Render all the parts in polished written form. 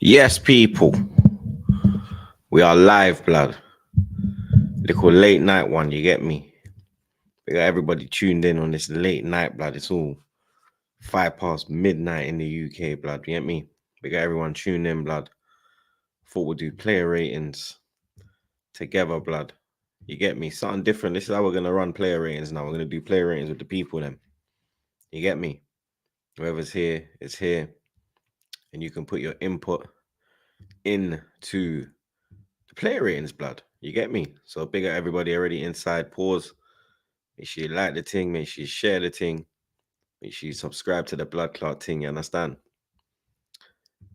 Yes, people, we are live, blood. Little late night one, you get me? We got everybody tuned in on this late night, blood. It's all 5 past midnight in the UK, blood. You get me? We got everyone tuned in, blood. Thought we'll do player ratings together, blood. You get me? Something different. This is how we're gonna run player ratings now. We're gonna do player ratings with the people, then. You get me? Whoever's here is here, and you can put your input into the player ratings, blood. You get me? So big up everybody already inside. Pause. Make sure you like the thing. Make sure you share the thing. Make sure you subscribe to the blood clot thing. You understand?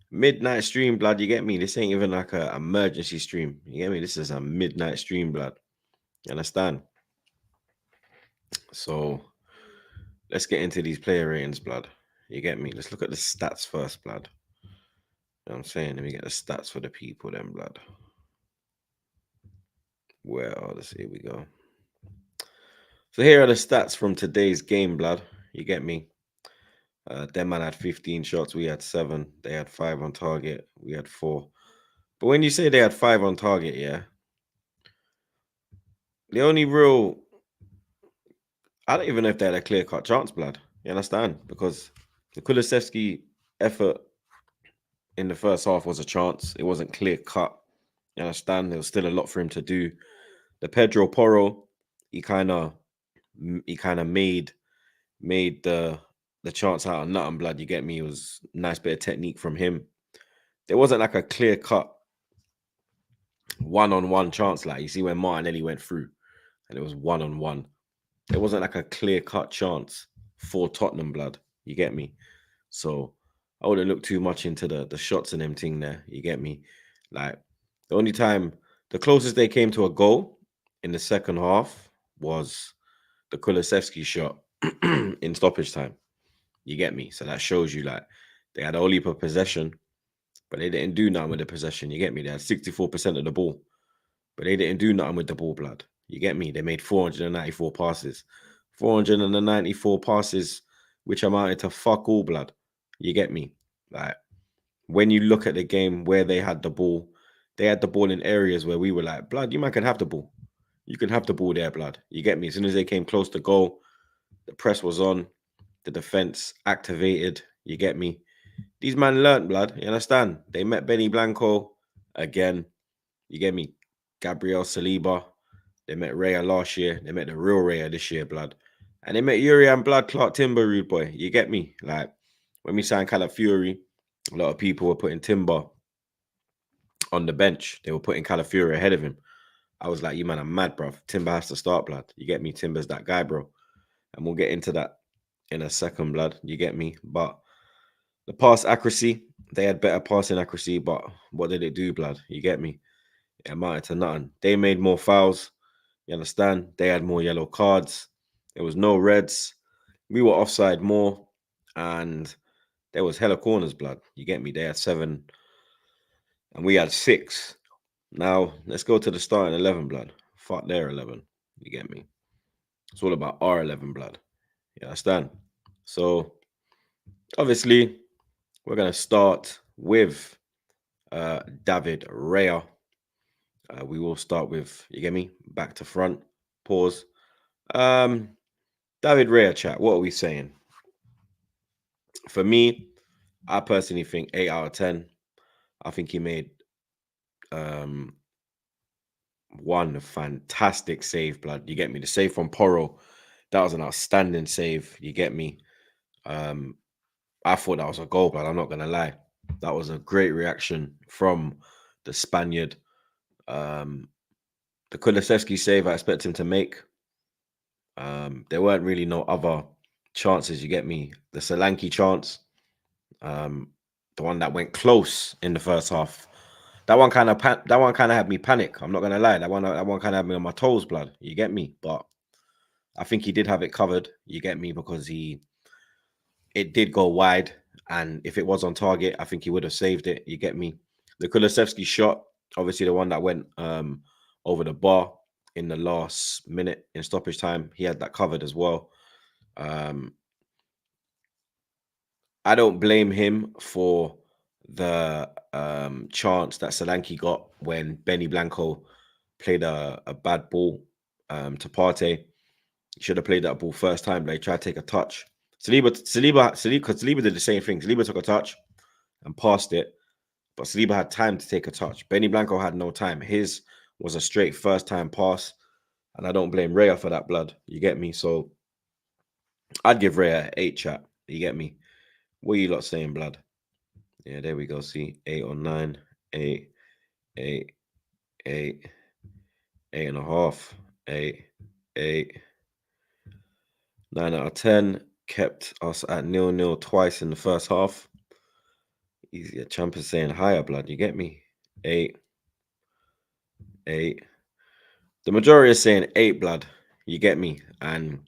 Midnight stream, blood. You get me? This ain't even like a emergency stream. You get me? This is a midnight stream, blood. You understand? So let's get into these player ratings, blood. You get me? Let's look at the stats first, blood. You know what I'm saying? Let me get the stats for the people, then, blood. Well, let's see. Here we go. So here are the stats from today's game, blood. You get me? Them man had 15 shots. We had 7. They had 5 on target. We had 4. But when you say they had 5 on target, yeah, the only real, I don't even know if they had a clear cut chance, blood. You understand? Because the Kulusevski effort in the first half was a chance. It wasn't clear cut. You understand? There was still a lot for him to do. The Pedro Porro, he kind of made the chance out of nothing, blood. You get me? It was a nice bit of technique from him. There wasn't like a clear cut one-on-one chance, like you see when Martinelli went through and it was one-on-one. There wasn't like a clear-cut chance for Tottenham, blood. You get me? So I wouldn't look too much into the shots and them thing there. You get me? Like the only time, the closest they came to a goal in the second half was the Kulusevski shot in stoppage time. You get me? So that shows you like they had a whole heap of possession, but they didn't do nothing with the possession. You get me? They had 64% of the ball, but they didn't do nothing with the ball, blood. You get me? They made 494 passes. 494 passes, which amounted to fuck all, blood. You get me? Like, when you look at the game where they had the ball in areas where we were like, blood, you might can have the ball. You can have the ball there, blood. You get me? As soon as they came close to goal, the press was on, the defense activated. You get me? These man learnt, blood. You understand? They met Benny Blanco again. You get me? Gabriel Saliba. They met Raya last year. They met the real Raya this year, blood. And they met Yuri and Blood Clot Timber, rude boy. You get me? Like, when we signed Calafiori, a lot of people were putting Timber on the bench. They were putting Calafiori ahead of him. I was like, you man, I'm mad, bro. Timber has to start, blood. You get me? Timber's that guy, bro. And we'll get into that in a second, blood. You get me? But the pass accuracy, they had better passing accuracy, but what did it do, blood? You get me? It amounted to nothing. They made more fouls. You understand? They had more yellow cards. There was no reds. We were offside more, and there was hella corners, blood. You get me? They had 7, and we had 6. Now let's go to the starting 11, blood. Fuck their 11. You get me? It's all about our 11, blood. You understand? So obviously, we're gonna start with David Raya. We will start with, you get me? Back to front. Pause. Um, David Raya chat. What are we saying? For me, I personally think 8 out of 10. I think he made um one fantastic save, blood. You get me? The save from Porro, that was an outstanding save. You get me? Um, I thought that was a goal, blood. I'm not gonna lie. That was a great reaction from the Spaniard. Um, the Kulusevski save I expect him to make. There weren't really no other chances. You get me? The Solanke chance, um, the one that went close in the first half. That one kind of had me panic. I'm not gonna lie. That one kind of had me on my toes, blood. You get me? But I think he did have it covered. You get me? Because it did go wide, and if it was on target, I think he would have saved it. You get me? The Kulusevski shot, obviously the one that went over the bar in the last minute in stoppage time, he had that covered as well. Um, I don't blame him for the chance that Solanke got when Benny Blanco played a bad ball to Partey. He should have played that ball first time, but he tried to take a touch. Saliba did the same thing. Saliba took a touch and passed it, but Saliba had time to take a touch. Benny Blanco had no time. His was a straight first time pass, and I don't blame Raya for that, blood. You get me? So I'd give Raya an 8, chat. You get me? What are you lot saying, blood? Yeah, there we go. See, 8 or 9, 8, 8, 8, 8.5, 8, 8, 9 out of 10. Kept us at 0-0 twice in the first half. Easier. Champ is saying higher, blood. You get me? 8, 8. The majority is saying 8, blood. You get me? And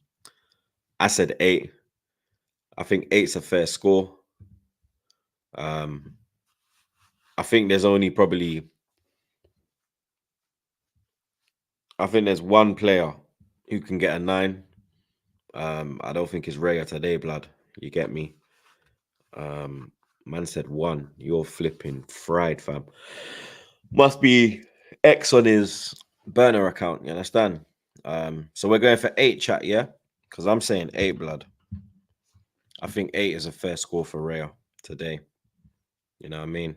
I said 8. I think 8's a fair score. I think there's only probably, I think there's one player who can get a 9. I don't think it's Raya today, blood. You get me? Man said 1. You're flipping fried, fam. Must be X on his burner account. You understand? So we're going for 8, chat, yeah? Because I'm saying 8, blood. I think 8 is a fair score for Raya today. You know what I mean?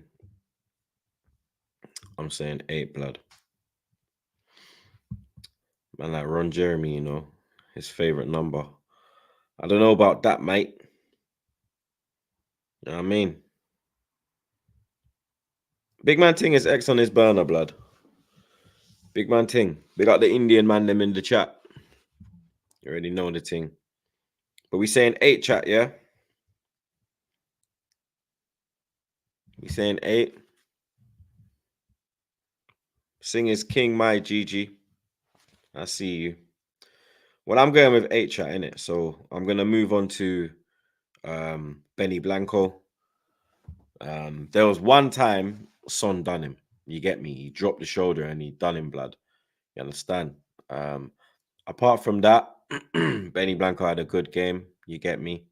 I'm saying 8, blood. Man, like Ron Jeremy, you know, his favorite number. I don't know about that, mate. You know what I mean? Big man ting is X on his burner, blood. Big man ting. Big up the Indian man them in the chat. You already know the thing. But we saying 8, chat, yeah? We saying 8. Sing is king, my GG. I see you. Well, I'm going with 8, chat, innit? So I'm going to move on to Benny Blanco. There was one time Son done him. You get me? He dropped the shoulder and he done him, blood. You understand? Apart from that, Benny Blanco had a good game. You get me?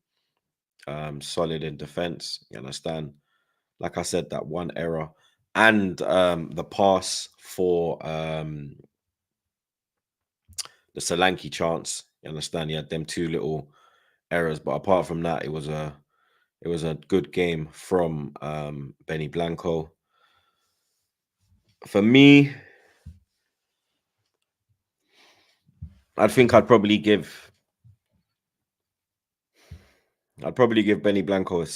Solid in defense. You understand? Like I said, that one error and the pass for the Solanke chance. You understand? He had them 2 little errors, but apart from that, it was a good game from Benny Blanco. For me, I think I'd probably give Benny Blanco I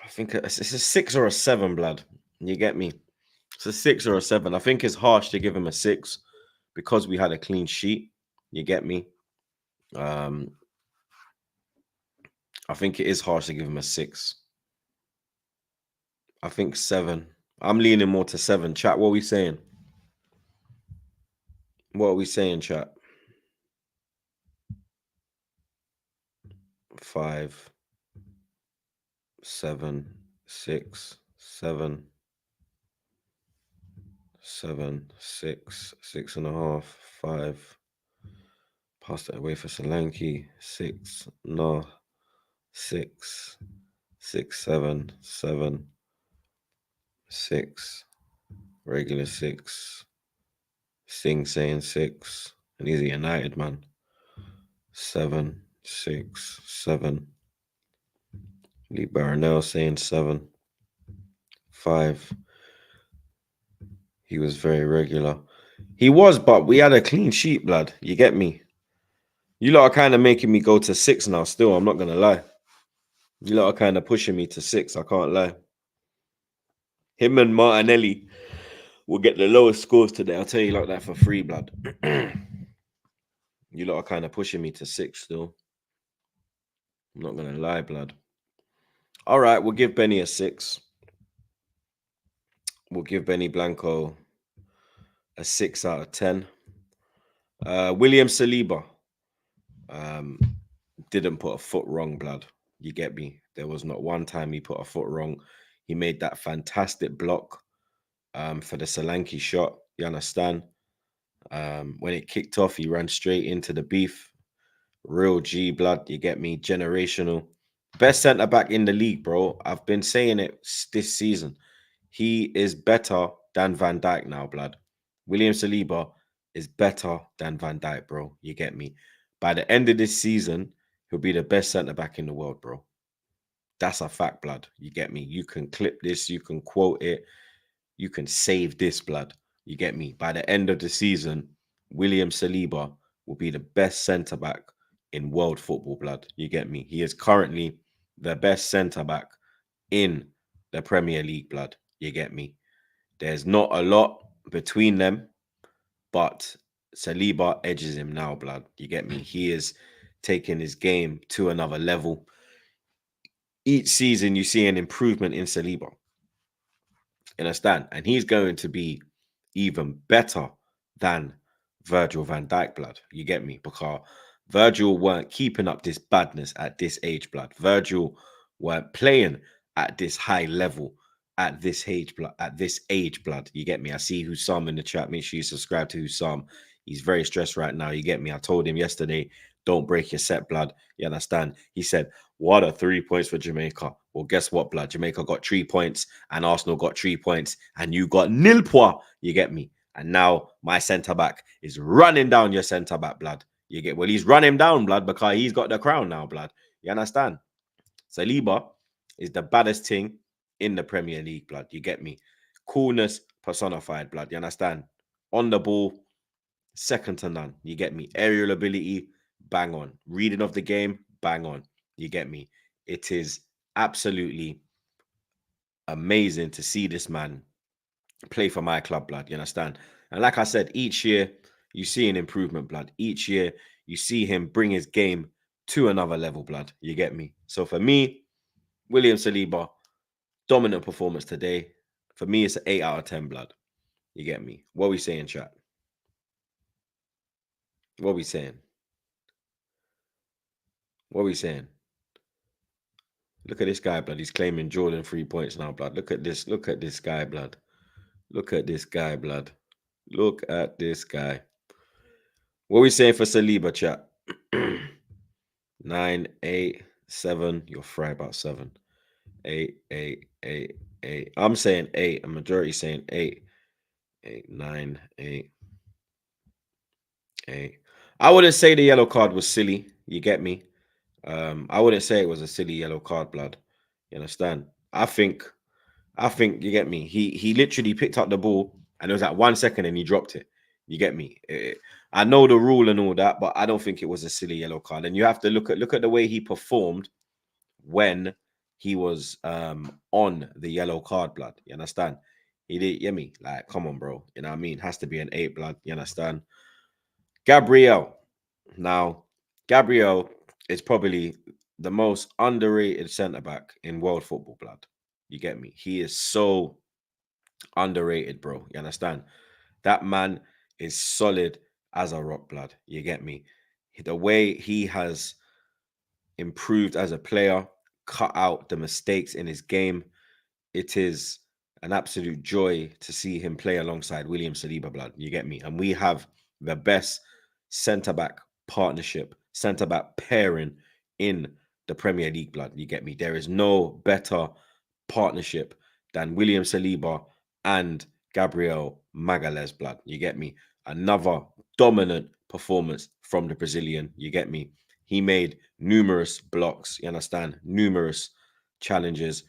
think it's a 6 or a 7, blood. You get me? It's a 6 or a 7. I think it's harsh to give him a 6 because we had a clean sheet. You get me? I think it is harsh to give him a 6. I think 7. I'm leaning more to 7. Chat, what are we saying? What are we saying, chat? 5, 7, 6, 7, 7, 6, 6.5, 5. Passed it away for Solanke. 6, no. 6, 6, 7, 7, 6. Regular 6. Sing saying 6. And he's a United man. 7, 6, 7. Lee Barnell saying 7. 5. He was very regular. He was, but we had a clean sheet, blood. You get me? You lot are kind of making me go to 6 now still. I'm not going to lie. You lot are kind of pushing me to 6. I can't lie. Him and Martinelli will get the lowest scores today. I'll tell you like that for free, blood. You lot are kind of pushing me to 6 still. I'm not going to lie, blood. All right, we'll give Benny a 6. We'll give Benny Blanco a 6 out of 10. William Saliba didn't put a foot wrong, blood. You get me? There was not one time he put a foot wrong. He made that fantastic block for the Solanke shot. You understand? When it kicked off, he ran straight into the beef. Real G, blood. You get me? Generational. Best centre back in the league, bro. I've been saying it this season. He is better than Van Dijk now, blood. William Saliba is better than Van Dijk, bro. You get me? By the end of this season, he'll be the best centre back in the world, bro. That's a fact, blood. You get me? You can clip this, you can quote it, you can save this, blood. You get me? By the end of the season, William Saliba will be the best centre back in world football, blood. You get me? He is currently the best centre back in the Premier League, blood. You get me? There's not a lot between them, but Saliba edges him now, blood. You get me? He is taking his game to another level. Each season, you see an improvement in Saliba. You understand? And he's going to be even better than Virgil van Dijk, blood. You get me? Because Virgil weren't keeping up this badness at this age, blood. Virgil weren't playing at this high level at this age, blood. At this age, blood. You get me? I see Hussam in the chat. Make sure you subscribe to Hussam. He's very stressed right now. You get me? I told him yesterday, don't break your set, blood. You understand? He said, what are 3 points for Jamaica? Well, guess what, blood? Jamaica got 3 points and Arsenal got 3 points and you got nil points. You get me? And now my centre back is running down your centre back, blood. You get, well, he's running down, blood, because he's got the crown now, blood. You understand? Saliba is the baddest thing in the Premier League, blood. You get me? Coolness personified, blood. You understand? On the ball, second to none. You get me? Aerial ability, bang on. Reading of the game, bang on. You get me? It is absolutely amazing to see this man play for my club, blood. You understand? And like I said, each year you see an improvement, blood. Each year you see him bring his game to another level, blood. You get me? So for me, William Saliba, dominant performance today. For me, it's an 8 out of 10, blood. You get me? What are we saying, chat? What are we saying? What are we saying? Look at this guy, blood. He's claiming Jordan 3 points now, blood. Look at this. Look at this guy, blood. Look at this guy, blood. Look at this guy. What are we saying for Saliba, chat? 9, 8, 7. You're fry about 7. 8, 8, 8, 8. I'm saying 8. A majority saying 8. 8, 9, 8, 8. I wouldn't say the yellow card was silly. You get me? I wouldn't say it was a silly yellow card, blood. You understand? I think you get me. He literally picked up the ball and it was at 1 second and he dropped it. You get me? I know the rule and all that, but I don't think it was a silly yellow card. And you have to look at the way he performed when he was on the yellow card, blood. You understand? He did, you me? Like, come on, bro. You know what I mean? Has to be an 8, blood. You understand? Gabriel. Now, Gabriel is probably the most underrated centre back in world football, blood. You get me? He is so underrated, bro. You understand? That man is solid as a rock, blood. You get me? The way he has improved as a player, cut out the mistakes in his game, it is an absolute joy to see him play alongside William Saliba, blood. You get me? And we have the best centre back partnership, centre back pairing in the Premier League, blood. You get me? There is no better partnership than William Saliba and Gabriel Magalhaes, blood. You get me? Another dominant performance from the Brazilian. You get me? He made numerous blocks. You understand? Numerous challenges.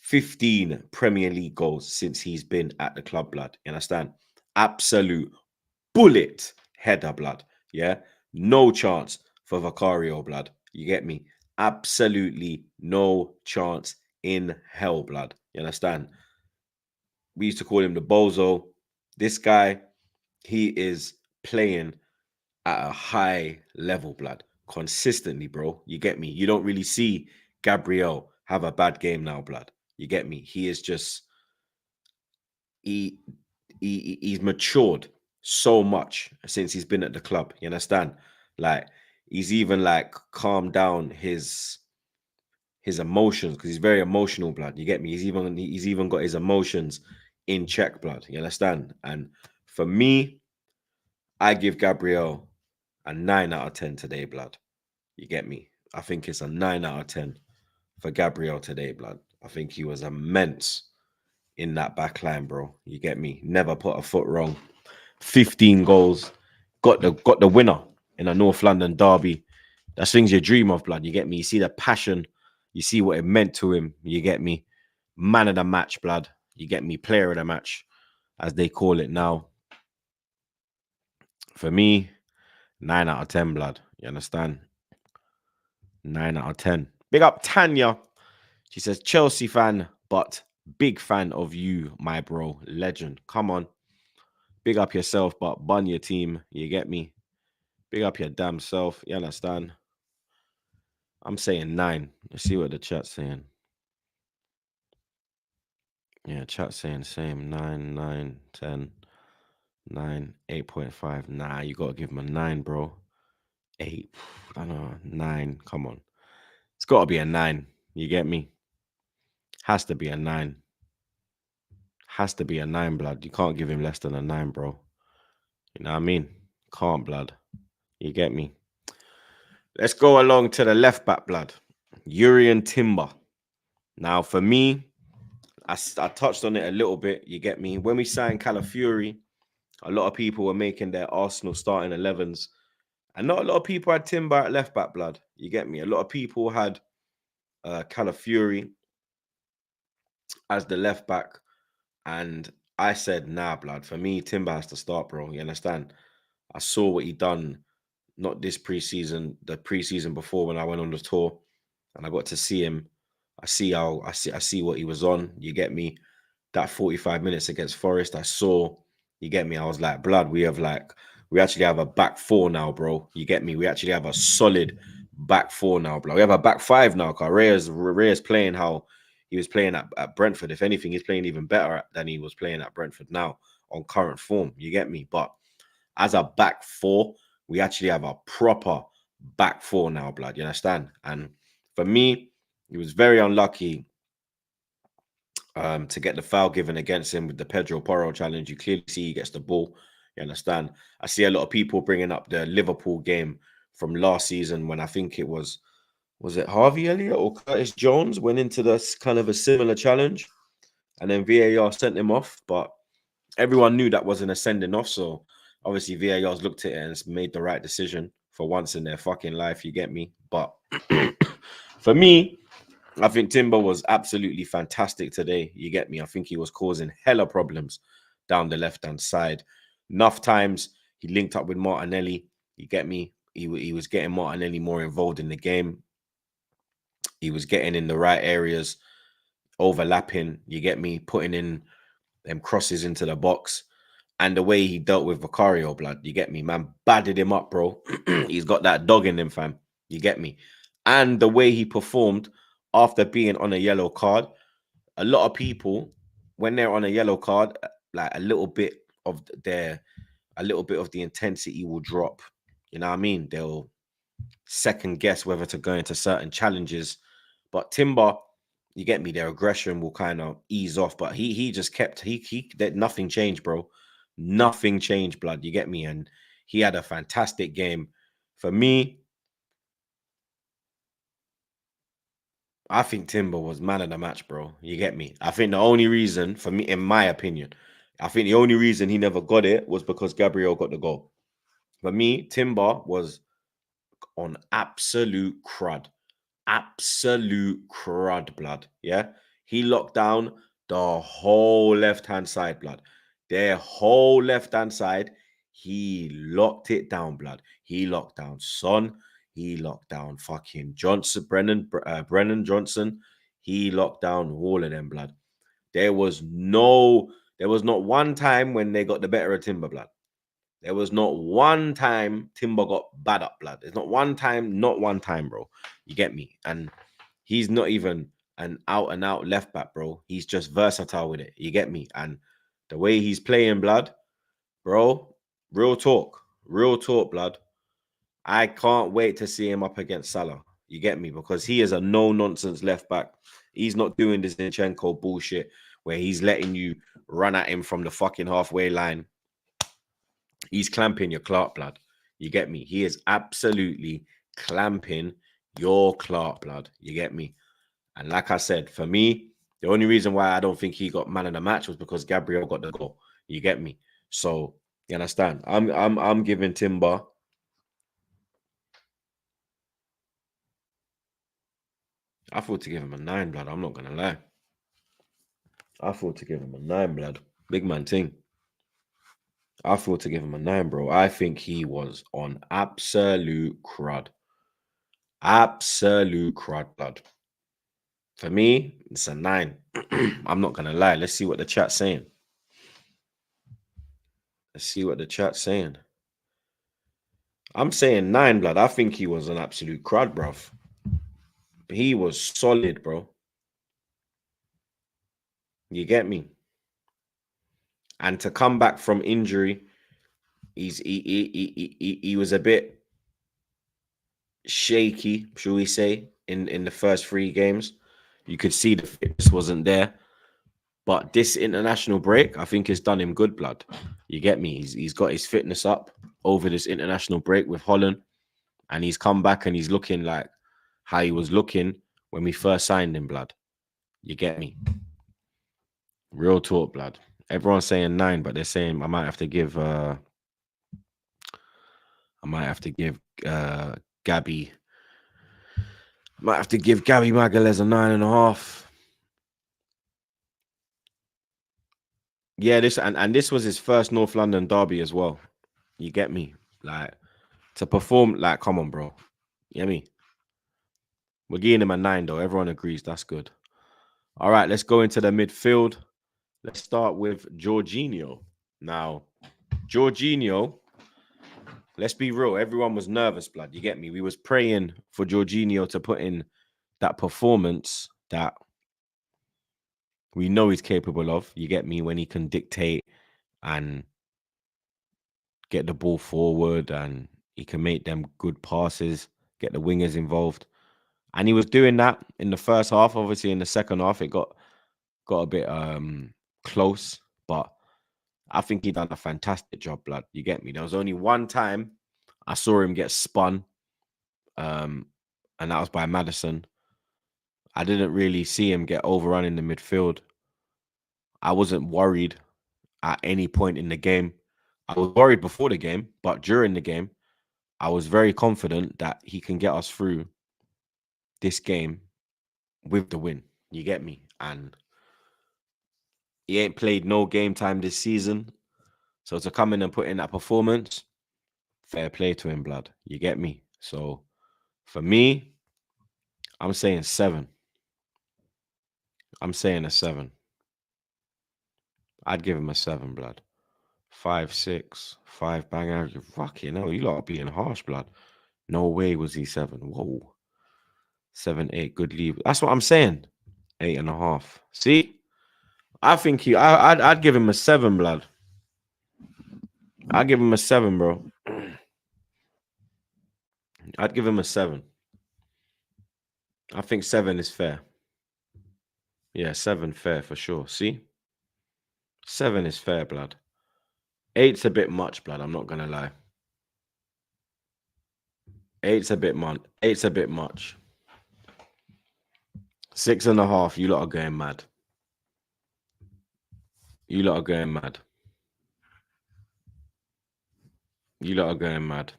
15 Premier League goals since he's been at the club, blood. You understand? Absolute bullet header, blood. Yeah. No chance for Vicario, blood. You get me? Absolutely no chance in hell, blood. You understand? We used to call him the bozo. This guy, he is playing at a high level, blood. Consistently, bro. You get me? You don't really see Gabriel have a bad game now, blood. You get me? He is just he he's matured so much since he's been at the club. You understand? Like he's even like calmed down his emotions because he's very emotional, blood. You get me? He's even got his emotions in check, blood. You understand? And for me, I give Gabriel a 9 out of 10 today, blood. You get me? I think it's a 9 out of 10 for Gabriel today, blood. I think he was immense in that back line, bro. You get me? Never put a foot wrong. 15 goals. Got the winner in a North London derby. That's things you dream of, blood. You get me? You see the passion. You see what it meant to him. You get me? Man of the match, blood. You get me? Player of the match, as they call it now. For me, 9 out of 10, blood. You understand? 9 out of 10. Big up Tanya. She says, Chelsea fan, but big fan of you, my bro. Legend. Come on. Big up yourself, but bun your team. You get me? Big up your damn self. You understand? I'm saying 9. Let's see what the chat's saying. Yeah, chat's saying same. 9, 9, 10, 9, 8.5. Nah, you got to give him a 9, bro. 8. I don't know. 9. Come on. It's got to be a 9. You get me? Has to be a 9. Has to be a 9, blood. You can't give him less than a 9, bro. You know what I mean? Can't, blood. You get me? Let's go along to the left back, blood. Urian Timber. Now, for me, I touched on it a little bit. You get me? When we signed Calafiori, a lot of people were making their Arsenal starting 11s. And not a lot of people had Timber at left back, blood. You get me? A lot of people had Calafiori as the left back. And I said, nah, blood. For me, Timber has to start, bro. You understand? I saw what he done, not this preseason, the preseason before when I went on the tour, and I got to see him. I see what he was on. You get me? That 45 minutes against Forest, I saw. You get me? I was like, blood. We actually have a back four now, bro. You get me? We actually have a solid back four now, bro. We have a back five now. Cause Reyes playing how he was playing at Brentford. If anything, he's playing even better than he was playing at Brentford now on current form. You get me? But as a back four, we actually have a proper back four now, blood. You understand? And for me, he was very unlucky to get the foul given against him with the Pedro Porro challenge. You clearly see he gets the ball. You understand? I see a lot of people bringing up the Liverpool game from last season when I think it was it Harvey Elliott or Curtis Jones went into this kind of a similar challenge, and then VAR sent him off. But everyone knew that wasn't a sending off, so obviously VAR's looked at it and made the right decision for once in their fucking life. You get me? But for me, I think Timber was absolutely fantastic today. You get me? I think he was causing hella problems down the left-hand side. Enough times he linked up with Martinelli. You get me? He was getting Martinelli more involved in the game. He was getting in the right areas, overlapping. You get me? Putting in them crosses into the box. And the way he dealt with Vicario, blood. You get me? Man, batted him up, bro. He's got that dog in him, fam. You get me? And the way he performed after being on a yellow card, a lot of people, when they're on a yellow card, like a little bit of the intensity will drop. You know what I mean? They'll second guess whether to go into certain challenges. But Timber, you get me, their aggression will kind of ease off. But he just kept that nothing changed, bro. Nothing changed, blood. You get me? And he had a fantastic game. For me, I think Timber was man of the match, bro. You get me? I think the only reason, for me, in my opinion, I think the only reason he never got it was because Gabriel got the goal. For me, Timber was on absolute crud. Absolute crud, blood. Yeah? He locked down the whole left-hand side, blood. Their whole left-hand side, he locked it down, blood. He locked down Son. He locked down fucking Johnson, Brennan Johnson. He locked down all of them, blood. There was not one time when they got the better of Timber, blood. There was not one time Timber got bad up, blood. There's not one time, bro. You get me? And he's not even an out-and-out left back, bro. He's just versatile with it. You get me? And the way he's playing, blood, bro, real talk, blood. I can't wait to see him up against Salah. You get me? Because he is a no-nonsense left back. He's not doing this Zinchenko bullshit where he's letting you run at him from the fucking halfway line. He's clamping your Clark, blood. You get me? He is absolutely clamping your Clark, blood. You get me? And like I said, for me, the only reason why I don't think he got man of the match was because Gabriel got the goal. You get me? So you understand? I'm giving Timber. I thought to give him a 9, blood. I'm not gonna lie. I thought to give him a 9, blood. Big man thing. I thought to give him a 9, bro. I think he was on absolute crud. Absolute crud, blood. For me, it's a 9. I'm not gonna lie. Let's see what the chat's saying. Let's see what the chat's saying. I'm saying 9, blood. I think he was an absolute crud, bruv. He was solid, bro. You get me? And to come back from injury, he was a bit shaky, shall we say, in the first 3 games. You could see the fitness wasn't there. But this international break, I think, has done him good, blood. You get me? He's got his fitness up over this international break with Holland. And he's come back and he's looking like how he was looking when we first signed him, blood. You get me? Real talk, blood. Everyone's saying 9, but they're saying I might have to give Gabby. Might have to give Gabby Magalhaes a 9.5. Yeah, this was his first North London derby as well. You get me? Like to perform, like, come on, bro. You get me? We're giving him a 9 though. Everyone agrees that's good. All right, let's go into the midfield. Let's start with Jorginho. Now, Jorginho, let's be real. Everyone was nervous, blood. You get me? We was praying for Jorginho to put in that performance that we know he's capable of. You get me? When he can dictate and get the ball forward and he can make them good passes, get the wingers involved. And he was doing that in the first half. Obviously, in the second half, it got a bit close, but I think he done a fantastic job, blood. You get me? There was only one time I saw him get spun, and that was by Maddison. I didn't really see him get overrun in the midfield. I wasn't worried at any point in the game. I was worried before the game, but during the game, I was very confident that he can get us through this game with the win. You get me? And he ain't played no game time this season. So to come in and put in that performance, fair play to him, blood. You get me? So for me, I'm saying 7. I'm saying a 7. I'd give him a 7, blood. 5, 6, 5 bang average. Fucking hell, you lot are being harsh, blood. No way was he 7. Whoa. 7, 8, good leave. That's what I'm saying. 8.5. See? I think I'd give him a 7, blood. I'd give him a 7, bro. I'd give him a 7. I think 7 is fair. Yeah, 7 fair for sure. See? 7 is fair, blood. 8's a bit much, blood. I'm not gonna lie. 8's a bit much. 8's a bit much. 6.5. You lot are going mad. You lot are going mad. You lot are going mad.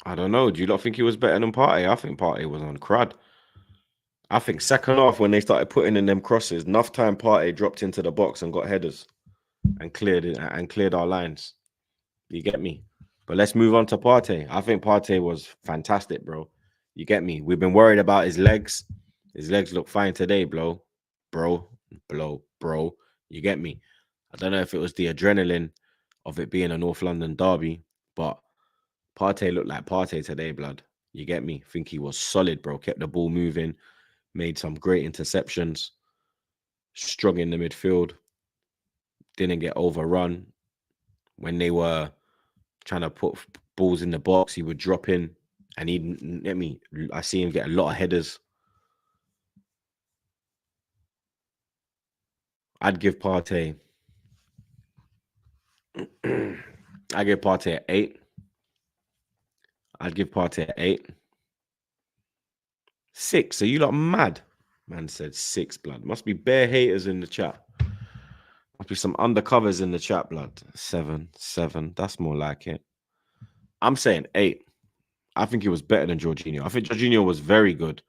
I don't know. Do you lot think he was better than Partey? I think Partey was on crud. I think second half when they started putting in them crosses, enough time Partey dropped into the box and got headers and cleared it and cleared our lines. You get me? But let's move on to Partey. I think Partey was fantastic, bro. You get me? We've been worried about his legs. His legs look fine today, bro. Bro. You get me? I don't know if it was the adrenaline of it being a North London derby, but Partey looked like Partey today, blood. You get me? Think he was solid, bro. Kept the ball moving, made some great interceptions, strong in the midfield, didn't get overrun. When they were trying to put balls in the box, he would drop in and I see him get a lot of headers. I'd give Partey I give Partey an 8. I'd give Partey an 8. 6. Are you lot mad? Man said 6, blood. Must be bare haters in the chat. Must be some undercovers in the chat, blood. 7, 7. That's more like it. I'm saying 8. I think he was better than Jorginho. I think Jorginho was very good.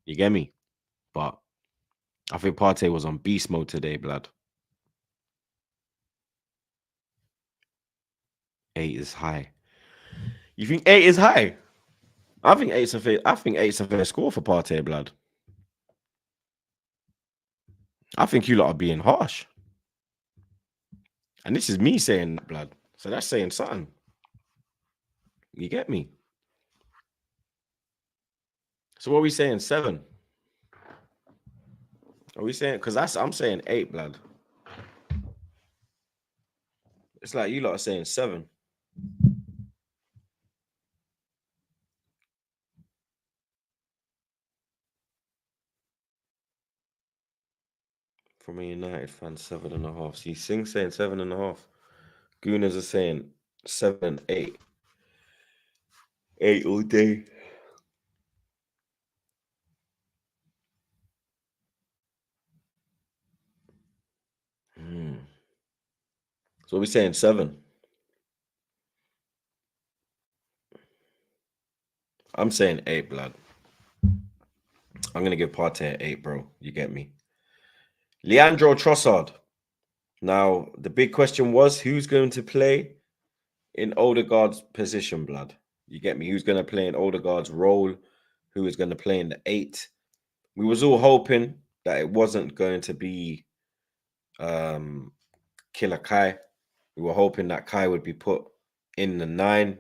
You get me? But I think Partey was on beast mode today, blood. 8 is high. You think 8 is high? I think 8's a fair. I think 8's a fair score for Partey, blood. I think you lot are being harsh. And this is me saying that, blood. So that's saying something. You get me? So what are we saying? 7? Are we saying? Because I'm saying 8, blood. It's like you lot are saying 7. From a United fan, 7.5. See, Sing saying 7.5. Gooners are saying 7, 8. 8 all day. So we're saying 7. I'm saying 8, blood. I'm gonna give Partey an 8, bro. You get me? Leandro Trossard. Now the big question was who's going to play in Odegaard's position, blood. You get me? Who's going to play in Odegaard's role? Who is going to play in the 8? We was all hoping that it wasn't going to be Killer Kai. We were hoping that Kai would be put in the 9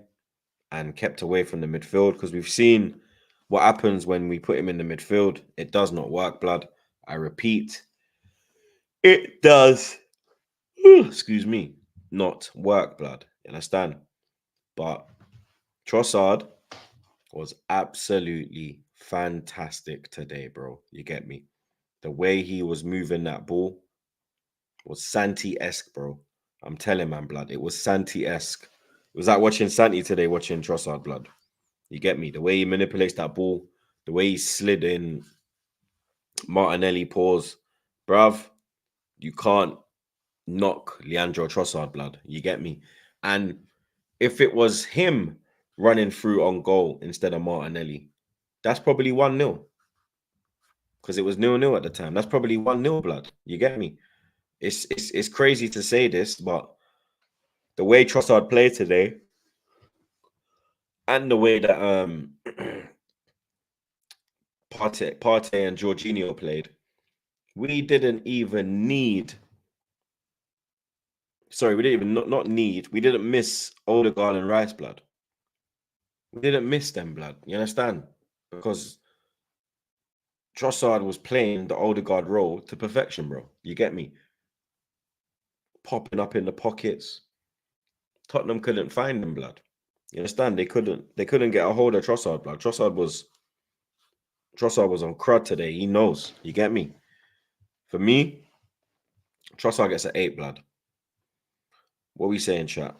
and kept away from the midfield because we've seen what happens when we put him in the midfield. It does not work, blood. I repeat, it does, excuse me, not work, blood. You understand? But Trossard was absolutely fantastic today, bro. You get me? The way he was moving that ball was Santi-esque, bro. I'm telling man, blood. It was Santi-esque. It was like watching Santi today, watching Trossard, blood. You get me? The way he manipulates that ball, the way he slid in Martinelli pause. Bruv, you can't knock Leandro Trossard, blood. You get me? And if it was him running through on goal instead of Martinelli, that's probably 1-0. Because it was 0-0 at the time. That's probably 1-0, blood. You get me? It's crazy to say this, but the way Trossard played today and the way that Partey and Jorginho played, we didn't even need. Sorry, we didn't even not need. We didn't miss Odegaard and Rice, blood. We didn't miss them, blood. You understand? Because Trossard was playing the Odegaard role to perfection, bro. You get me? Popping up in the pockets. Tottenham couldn't find him, blood. You understand? They couldn't get a hold of Trossard, blood. Trossard was on crud today. He knows. You get me? For me, Trossard gets an 8, blood. What are we saying, chat?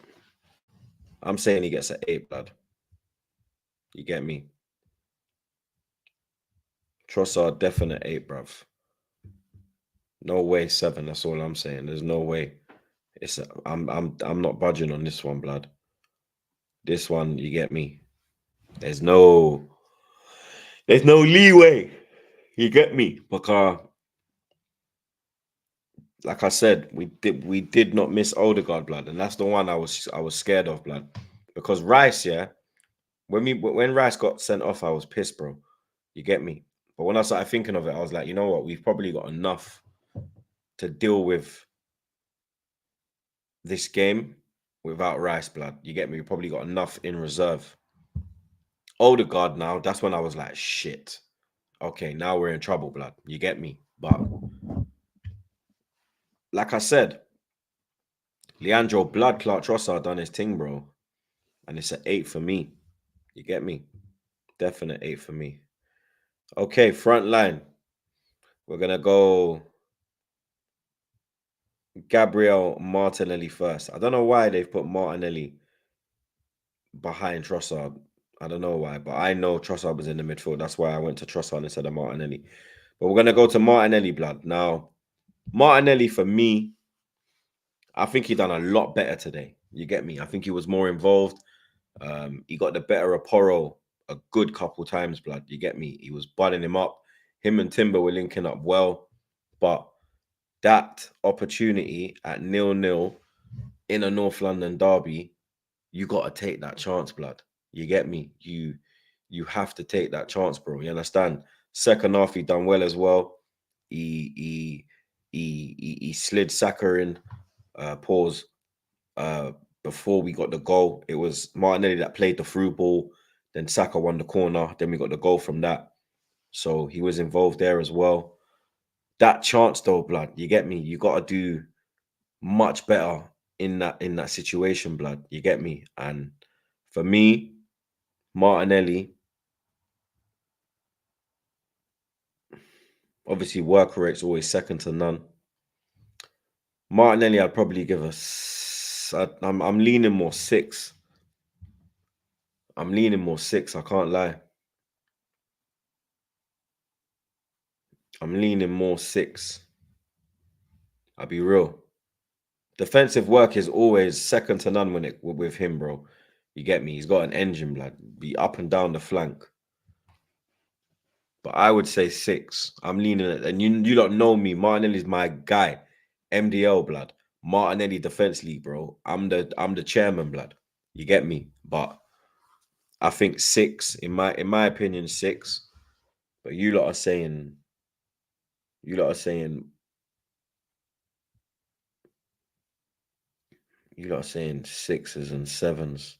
I'm saying he gets an 8, blood. You get me? Trossard definite 8, bruv. No way 7. That's all I'm saying. There's no way. I'm not budging on this one, blood. This one, you get me? There's no leeway. You get me? Because like I said, we did not miss Odegaard, blood, and that's the one I was scared of, blood. Because Rice, yeah, when Rice got sent off, I was pissed, bro. You get me? But when I started thinking of it, I was like, you know what? We've probably got enough to deal with this game without Rice, blood. You get me? We probably got enough in reserve. Odegaard now, that's when I was like, shit. Okay, now we're in trouble, blood. You get me? But like I said, Leandro Blood Clark Trossard done his thing, bro. And it's an 8 for me. You get me? Definite 8 for me. Okay, front line. We're going to go Gabriel Martinelli first. I don't know why they've put Martinelli behind Trossard. I don't know why, but I know Trossard was in the midfield. That's why I went to Trossard instead of Martinelli. But we're gonna go to Martinelli, blood. Now, Martinelli for me, I think he done a lot better today. You get me? I think he was more involved. He got the better of Porro a good couple times, blood. You get me? He was budding him up. Him and Timber were linking up well, but that opportunity at 0-0 in a North London derby, you got to take that chance, blood. You get me? You have to take that chance, bro. You understand? Second half, he done well as well. He slid Saka in, pause, before we got the goal. It was Martinelli that played the through ball. Then Saka won the corner. Then we got the goal from that. So he was involved there as well. That chance, though, blood. You get me? You got to do much better in that situation, blood. You get me? And for me, Martinelli, obviously work rate's always second to none. Martinelli, I'd probably give I'm leaning more 6. I'm leaning more 6. I can't lie. I'm leaning more 6. I'll be real. Defensive work is always second to none with him, bro. You get me? He's got an engine, blood. Be up and down the flank. But I would say 6. I'm leaning it, and you don't know me. Martinelli's my guy. MDL, blood. Martinelli Defense League, bro. I'm the chairman, blood. You get me? But I think 6, in my opinion, 6. But you lot are saying 6s and 7s.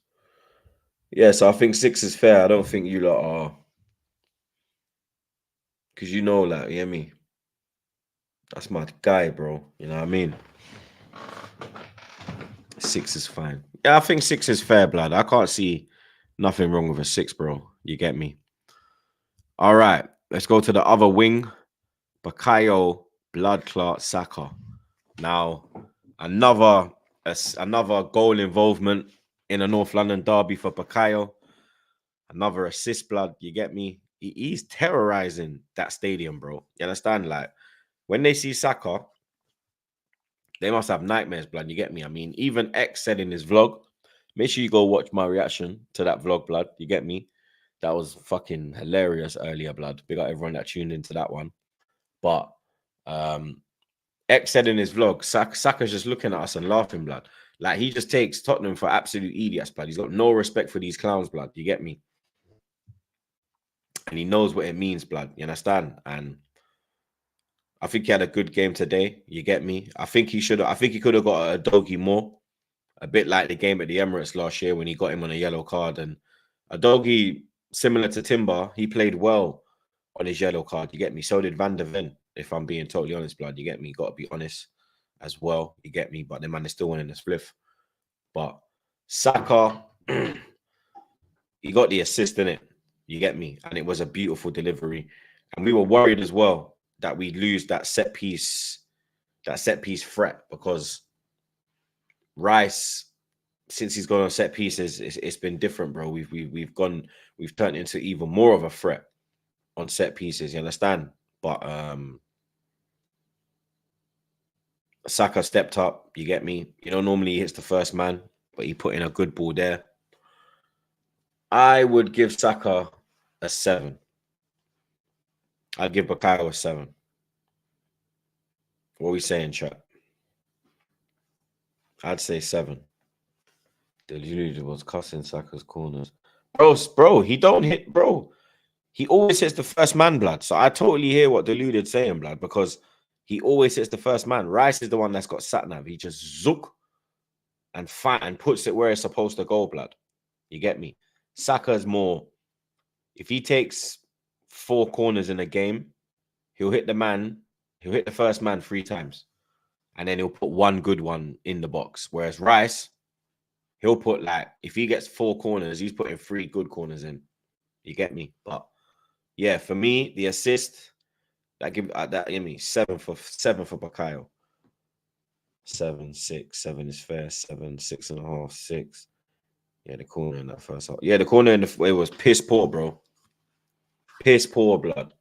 Yeah, so I think 6 is fair. I don't think you lot are, because like, you hear me? That's my guy, bro. You know what I mean? 6 is fine. Yeah, I think 6 is fair, blood. I can't see nothing wrong with a 6, bro. You get me? All right, let's go to the other wing. Bukayo Blood Clot Saka. Now, another goal involvement in a North London derby for Bukayo. Another assist, blood. You get me? He's terrorizing that stadium, bro. You understand? Like, when they see Saka, they must have nightmares, blood. You get me? I mean, even X said in his vlog, make sure you go watch my reaction to that vlog, blood. You get me? That was fucking hilarious earlier, blood. Big up everyone that tuned into that one. But X said in his vlog, Saka's just looking at us and laughing, blood. Like, he just takes Tottenham for absolute idiots, blood. He's got no respect for these clowns, blood. You get me? And he knows what it means, blood. You understand? And I think he had a good game today. You get me? I think he could have got a doggy more. A bit like the game at the Emirates last year when he got him on a yellow card. And a doggy, similar to Timber, he played well on his yellow card. You get me? So did Van der Ven, if I'm being totally honest, blood. You get me? Got to be honest as well. You get me? But the man is still winning the spliff. But Saka, he got the assist in it. You get me? And it was a beautiful delivery. And we were worried as well that we'd lose that set piece threat, because Rice, since he's gone on set pieces, it's been different, bro. We've turned into even more of a threat on set pieces. You understand? But Saka stepped up. You get me? Normally he hits the first man, but he put in a good ball there. I would give Saka a 7. I'd give Bukayo a 7. What are we saying, chat? I'd say 7. Deluded was cussing Saka's corners. Bro, he don't hit, bro. He always hits the first man, blood. So I totally hear what Deluded saying, blood, because he always hits the first man. Rice is the one that's got sat-nav. He just zook and fight and puts it where it's supposed to go, blood. You get me? Saka's more, if he takes 4 corners in a game, he'll hit the first man 3 times. And then he'll put 1 good one in the box. Whereas Rice, he'll put, like, if he gets 4 corners, he's putting 3 good corners in. You get me? But yeah, for me, the assist, that give me 7 for Bukayo. 7, 6, 7 is fair. 7, 6.5, 6. Yeah, the corner in that first half. Yeah, the corner in the it was piss poor, bro. Piss poor, blood.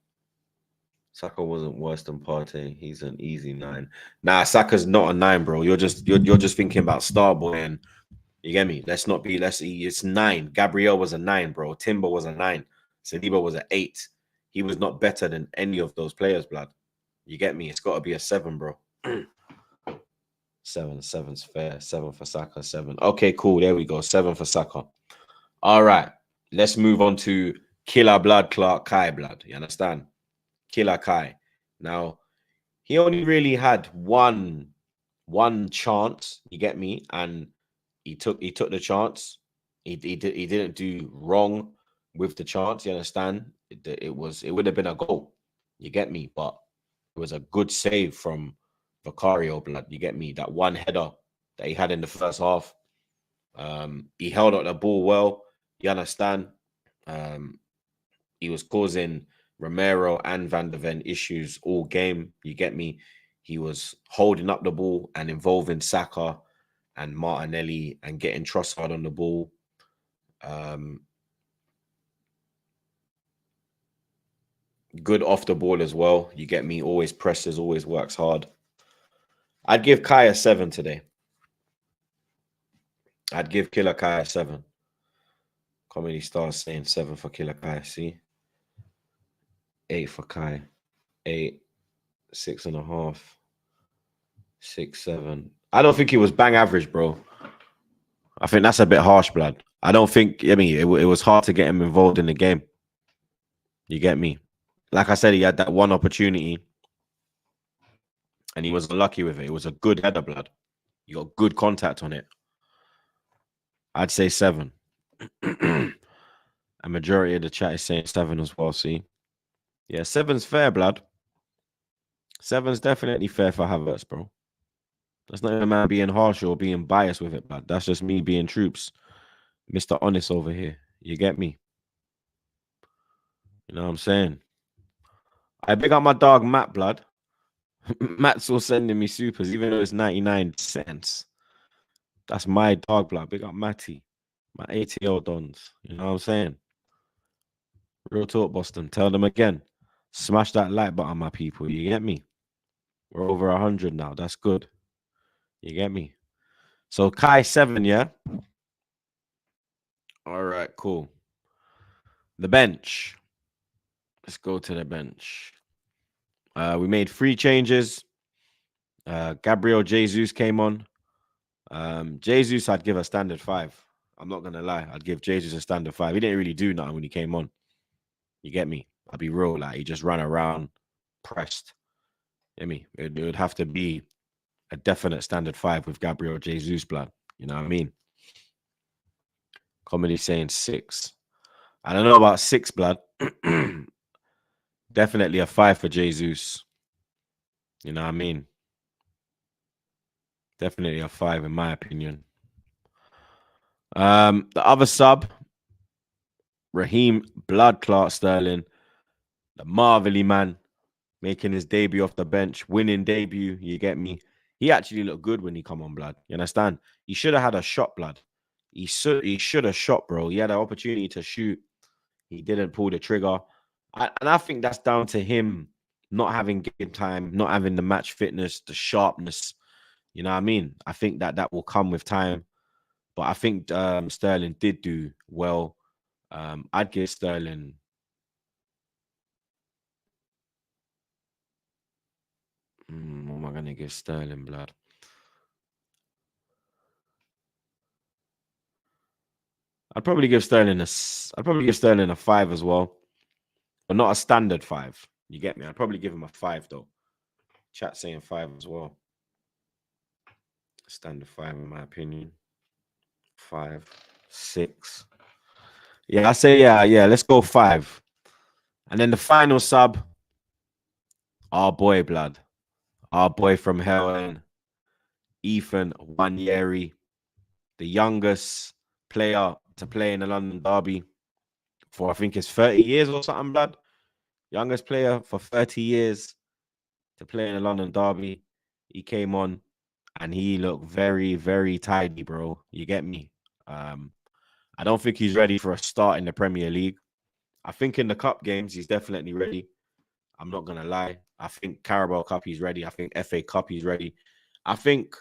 Saka wasn't worse than Partey. He's an easy 9. Nah, Saka's not a 9, bro. You're just thinking about Starboy, and you get me. Let's not be. Let's see. It's 9. Gabriel was a 9, bro. Timber was a 9. Saliba was an 8. He was not better than any of those players, blood. You get me. It's got to be a 7, bro. 7's fair. 7 for Saka. 7. Okay, cool. There we go. 7 for Saka. All right. Let's move on to Killer Blood Clark Kai blood. You understand? Killer Kai. Now, he only really had one chance, you get me, and he took the chance. He didn't do wrong with the chance, you understand? It would have been a goal, you get me, but it was a good save from Vicario blood, you get me? That one header that he had in the first half. He held up the ball well, you understand? Um, he was causing Romero and Van de Ven issues all game. You get me? He was holding up the ball and involving Saka and Martinelli and getting Trossard on the ball. Good off the ball as well. You get me? Always presses, always works hard. I'd give Kai a 7 today. I'd give Killer Kai a 7. Comedy Stars saying 7 for Killer Kai. See? 8 for Kai. 8, 6.5. 6, 7. I don't think he was bang average, bro. I think that's a bit harsh, blood. I don't think, I mean, it was hard to get him involved in the game. You get me? Like I said, he had that one opportunity and he was unlucky with it. It was a good header, blood. You got good contact on it. I'd say 7. A majority of the chat is saying 7 as well, see? Yeah, 7's fair, blood. 7's definitely fair for Havertz, bro. That's not even a man being harsh or being biased with it, blood. That's just me being Troopz. Mr. Honest over here. You get me? You know what I'm saying? I big up my dog, Matt, blood. Matt's all sending me supers, even though it's 99 cents. That's my dog, blood. Big up Matty. My ATL dons. You know what I'm saying? Real talk, Boston. Tell them again. Smash that like button, my people. You get me? We're over 100 now. That's good. You get me? So Kai 7, yeah? All right, cool. The bench. Let's go to the bench. We made 3 changes. Gabriel Jesus came on. Jesus, I'd give a standard 5. I'm not gonna lie. I'd give Jesus a standard 5. He didn't really do nothing when he came on. You get me? I'll be real. Like, he just ran around, pressed. Get me? It would have to be a definite standard 5 with Gabriel Jesus blood. You know what I mean? Comedy saying 6. I don't know about 6 blood. Definitely a 5 for Jesus. You know what I mean? Definitely a 5 in my opinion. The other sub, Raheem Blood Clark Sterling, the Marvelly man, making his debut off the bench, winning debut. You get me? He actually looked good when he come on, blood. You understand? He should have had a shot, blood. He should have shot, bro. He had an opportunity to shoot. He didn't pull the trigger. And I think that's down to him not having game time, not having the match fitness, the sharpness. You know what I mean? I think that will come with time. But I think Sterling did do well. I'd give Sterling. What am I going to give Sterling, blood? I'd probably give Sterling a 5 as well. But not a standard 5. You get me? I'd probably give him a 5 though. Chat saying 5 as well. Standard 5 in my opinion. 5, 6. Yeah, I say yeah. Let's go 5. And then the final sub, our boy, blood. Our boy from hell, and Ethan Wanyeri, the youngest player to play in the London Derby for I think it's 30 years or something, blood. Youngest player for 30 years to play in the London Derby. He came on and he looked very, very tidy, bro. You get me? I don't think he's ready for a start in the Premier League. I think in the cup games, he's definitely ready. I'm not going to lie. I think Carabao Cup, he's ready. I think FA Cup, he's ready. I think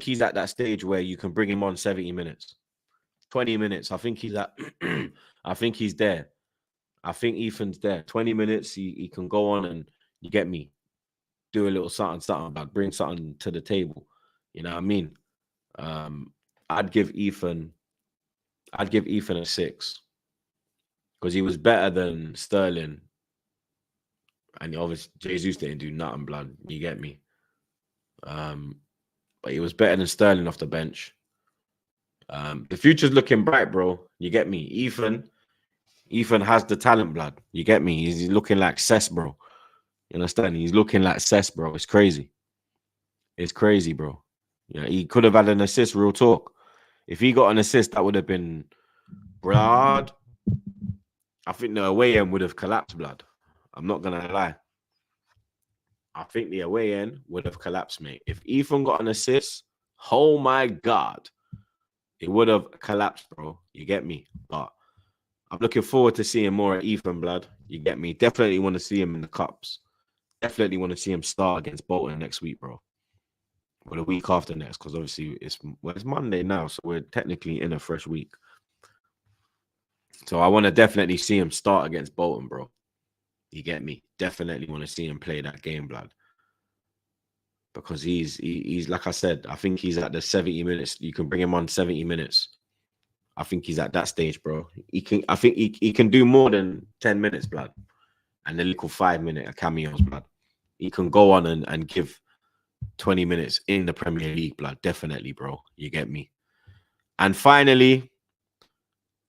he's at that stage where you can bring him on 70 minutes, 20 minutes. I think he's at, I think he's there. I think Ethan's there. 20 minutes, he can go on and, you get me, do a little something, but bring something to the table. You know what I mean? I'd give Ethan a 6 because he was better than Sterling, and obviously Jesus didn't do nothing, blood. You get me? But he was better than Sterling off the bench. The future's looking bright, bro. You get me? Ethan has the talent, blood. You get me? He's looking like Cess, bro. You understand? He's looking like Cess, bro. It's crazy. It's crazy, bro. Yeah, he could have had an assist, real talk. If he got an assist, that would have been blood. I think the away end would have collapsed, blood. I'm not gonna lie. I think the away end would have collapsed, mate. If Ethan got an assist, oh my God, it would have collapsed, bro. You get me? But I'm looking forward to seeing more of Ethan, blood. You get me? Definitely want to see him in the cups. Definitely want to see him start against Bolton next week, bro. Or the week after next, because obviously it's Monday now, so we're technically in a fresh week. So I want to definitely see him start against Bolton, bro. You get me? Definitely want to see him play that game, blood. Because he's like I said, I think he's at the 70 minutes. You can bring him on 70 minutes. I think he's at that stage, bro. I think he can do more than 10 minutes, blood. And a little 5-minute cameos, blood. He can go on and give 20 minutes in the Premier League, blood. Definitely, bro. You get me? And finally,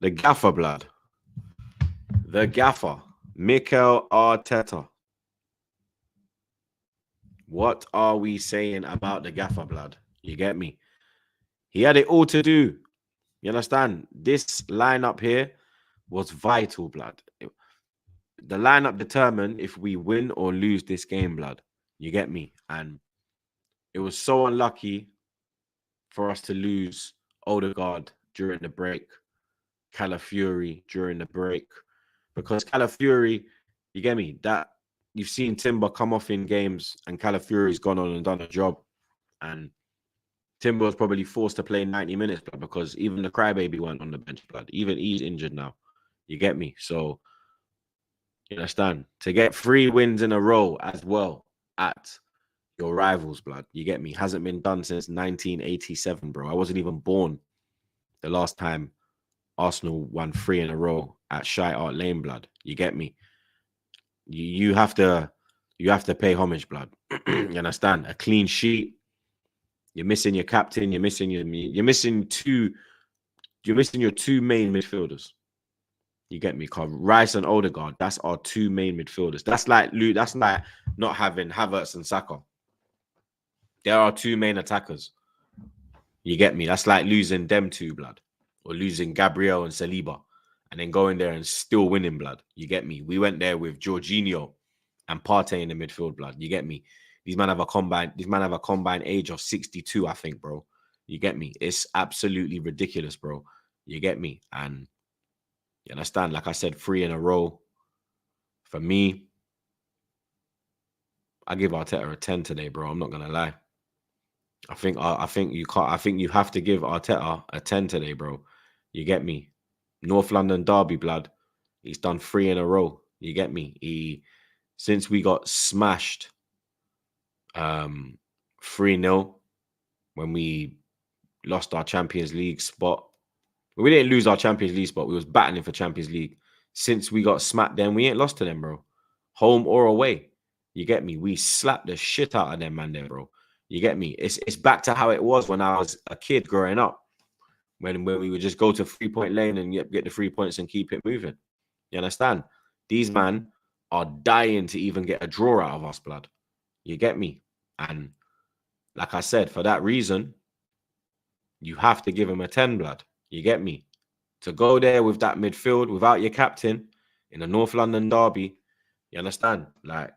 the gaffer, blood. The gaffer, Mikel Arteta. What are we saying about the gaffer, blood? You get me? He had it all to do. You understand? This lineup here was vital, blood. The lineup determined if we win or lose this game, blood. You get me? And it was so unlucky for us to lose Odegaard during the break, Calafiori during the break, because Calafiori, you get me, that you've seen Timber come off in games and Calafiori's gone on and done a job, and Timber was probably forced to play 90 minutes, blood, because even the crybaby went on the bench, blood. Even he's injured now. You get me? So, you understand? To get 3 wins in a row as well at your rivals, blood. You get me? Hasn't been done since 1987, bro. I wasn't even born the last time Arsenal won 3 in a row at Shite Art Lane, blood. You get me? You have to pay homage, blood. You understand? A clean sheet. You're missing your captain. You're missing your two main midfielders. You get me? Cause Rice and Odegaard, that's our 2 main midfielders. That's like not having Havertz and Saka. There are 2 main attackers. You get me? That's like losing them 2, blood. Or losing Gabriel and Saliba. And then going there and still winning, blood. You get me? We went there with Jorginho and Partey in the midfield, blood. You get me? These men have a combined age of 62, I think, bro. You get me? It's absolutely ridiculous, bro. You get me? And you understand? Like I said, 3 in a row. For me, I give Arteta a 10 today, bro. I'm not gonna lie. I think you have to give Arteta a 10 today, bro. You get me? North London derby, blood. He's done 3 in a row. You get me? Since we got smashed 3-0 when we lost our Champions League spot. We didn't lose our Champions League spot. We was battling for Champions League. Since we got smacked then, we ain't lost to them, bro. Home or away. You get me? We slapped the shit out of them, man, there, bro. You get me? It's back to how it was when I was a kid growing up. When we would just go to 3-point lane and get the 3 points and keep it moving. You understand? These men are dying to even get a draw out of us, blood. You get me? And like I said, for that reason, you have to give him a 10, blood. You get me? To go there with that midfield without your captain in a North London derby, you understand? Like,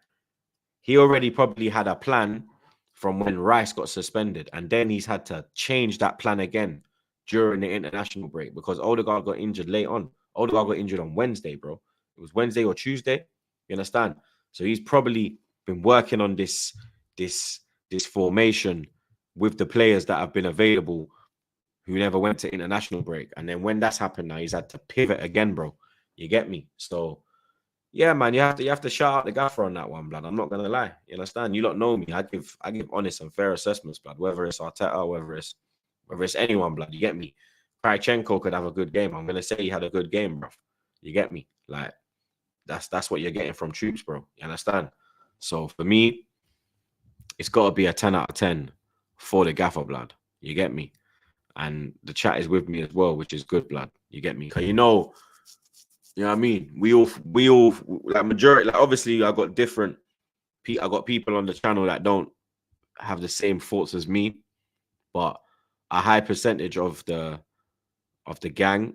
he already probably had a plan from when Rice got suspended, and then he's had to change that plan again during the international break because Odegaard got injured late on. Odegaard got injured on Wednesday, bro. It was Wednesday or Tuesday. You understand? So he's probably been working on this formation with the players that have been available who never went to international break. And then when that's happened now, he's had to pivot again, bro. You get me? So yeah, man, you have to shout out the gaffer on that one, blood. I'm not gonna lie. You understand? You lot know me. I give honest and fair assessments, blood. Whether it's Arteta, whether it's anyone, blood. You get me? Krychenko could have a good game. I'm gonna say he had a good game, bro. You get me? Like that's what you're getting from Troopz, bro. You understand? So for me, it's got to be a 10 out of 10 for the gaffer, blood. You get me? And the chat is with me as well, which is good, blood. You get me? Because you know what I mean? We all like majority, like obviously I got people on the channel that don't have the same thoughts as me, but a high percentage of the gang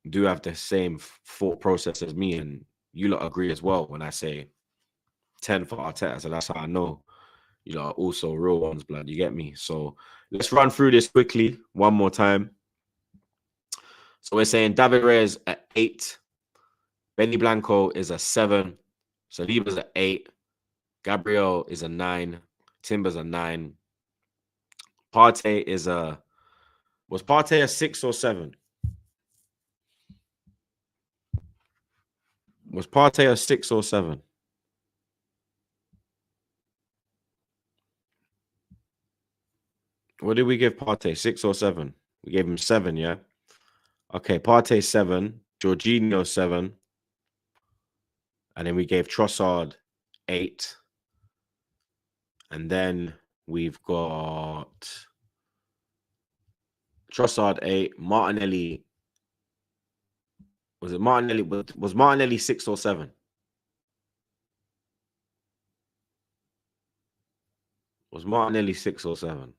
do have the same thought process as me, and you lot agree as well when I say 10 for Arteta. So that's how I know you lot are also real ones, blood. You get me? So let's run through this quickly one more time. So we're saying David Reyes at 8. Benny Blanco is a 7. Saliba's a 8. Gabriel is a 9. Timber's a 9. Partey is was Partey a 6 or 7? Was Partey a 6 or 7? What did we give Partey? 6 or 7? We gave him 7, yeah? Okay, Partey 7. Jorginho 7. And then we gave Trossard 8. And then we've got Trossard 8. Martinelli. Was Martinelli 6 or 7? Was Martinelli 6 or 7?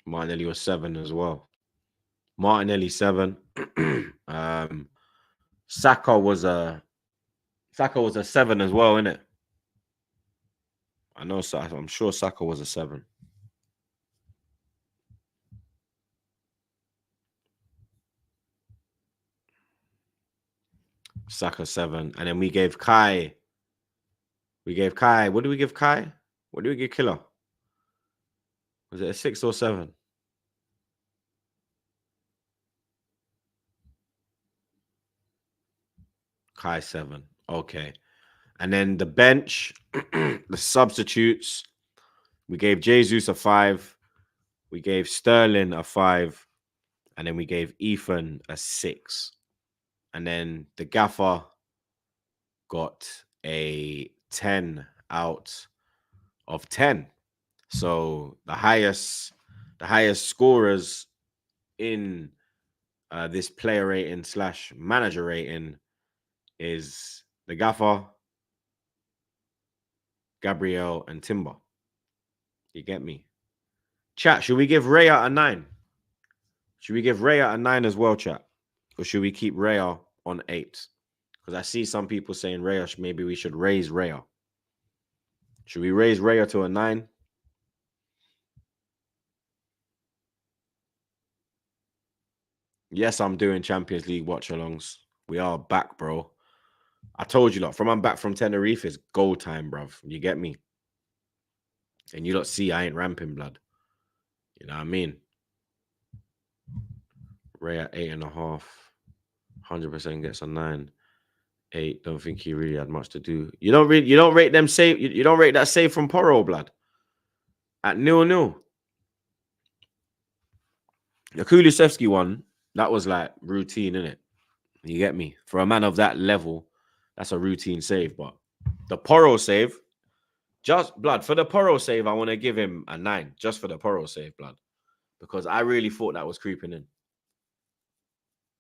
Martinelli was 7 as well. Martinelli 7. Saka was a 7 as well, innit? I know, I'm sure Saka was a 7. Saka 7. And then we gave Kai. What did we give Kai? What did we give Killer? Was it a 6 or 7? Kai 7. Okay. And then the bench, the substitutes, we gave Jesus a 5. We gave Sterling a 5. And then we gave Ethan a 6. And then the gaffer got a 10 out of 10. So the highest scorers in this player rating / manager rating is the gaffer, Gabriel, and Timber. You get me? Chat, should we give Raya a 9? Should we give Raya a 9 as well, chat? Or should we keep Raya on 8? Because I see some people saying Raya, maybe we should raise Raya. Should we raise Raya to a 9? Yes, I'm doing Champions League watch-alongs. We are back, bro. I told you, lot, I'm back from Tenerife, it's goal time, bruv. You get me? And you lot see I ain't ramping, blood. You know what I mean? Ray at 8.5. 100% gets a 9. 8. Don't think he really had much to do. You don't rate them save. You don't rate that save from Porro, blood. At 0-0. The Kulusevski one, that was like routine, innit? You get me? For a man of that level, that's a routine save. But the Porro save, just blood. For the Porro save, I want to give him a 9. Just for the Porro save, blood. Because I really thought that was creeping in.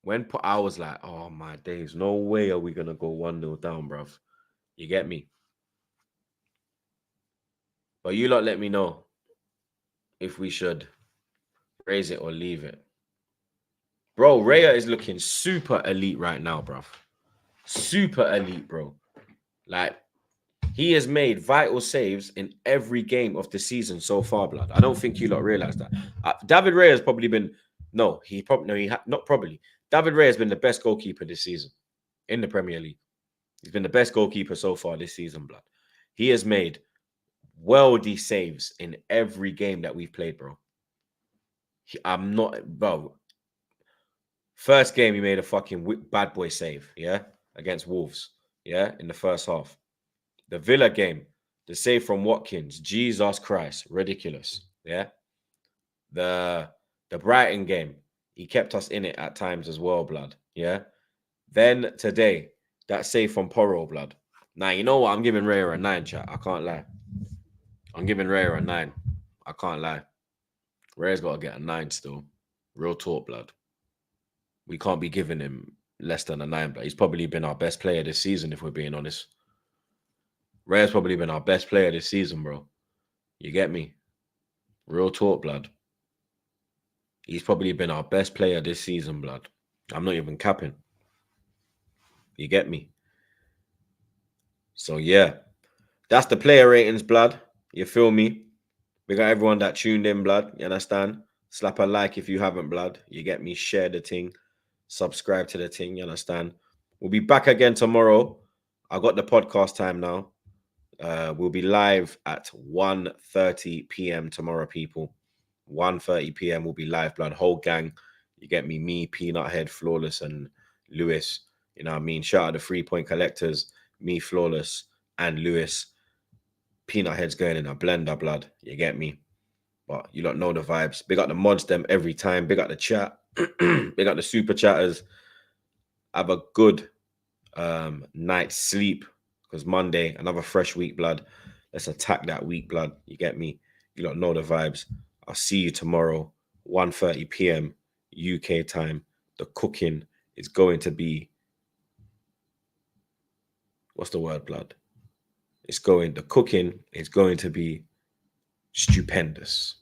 When I was like, oh my days, no way are we going to go 1-0 down, bruv. You get me? But you lot let me know if we should raise it or leave it. Bro, Raya is looking super elite right now, bruv. Super elite, bro. Like, He has made vital saves in every game of the season so far, blood. I don't think you lot realize that. David Raya has probably been not probably. David Raya has been the best goalkeeper this season in the Premier League. He's been the best goalkeeper so far this season, blood. He has made worldy saves in every game that we've played, bro. I'm not, bro. First game, he made a fucking bad boy save, yeah, against Wolves, yeah, in the first half. The Villa game, the save from Watkins, Jesus Christ, ridiculous, yeah. The Brighton game, he kept us in it at times as well, blood, yeah. Then today, that save from Porro, blood. Now, you know what? I'm giving Raya a 9, chat. I can't lie. I'm giving Raya a 9. I can't lie. Raya's got to get a 9 still. Real talk, blood. We can't be giving him less than a 9, blood. He's probably been our best player this season, if we're being honest. Raya's probably been our best player this season, bro. You get me? Real talk, blood. He's probably been our best player this season, blood. I'm not even capping. You get me? So, yeah. That's the player ratings, blood. You feel me? We got everyone that tuned in, blood. You understand? Slap a like if you haven't, blood. You get me? Share the thing. Subscribe to the thing. You understand? We'll be back again tomorrow. I got the podcast time now. We'll be live at 1:30 p.m. tomorrow, people. 1:30 p.m. we'll be live, blood. Whole gang. You get me? Me, Peanut Head, Flawless, and Lewis. You know what I mean? Shout out the 3-point collectors. Me, Flawless, and Lewis. Peanut Head's going in a blender, blood. You get me? But you don't know the vibes. Big up the mods them every time. Big up the chat. Big up the super chatters. Have a good night's sleep. Because Monday, another fresh week, blood. Let's attack that week, blood. You get me? You don't know the vibes. I'll see you tomorrow, 1:30 p.m. UK time. The cooking is going to be... What's the word, blood? The cooking is going to be stupendous.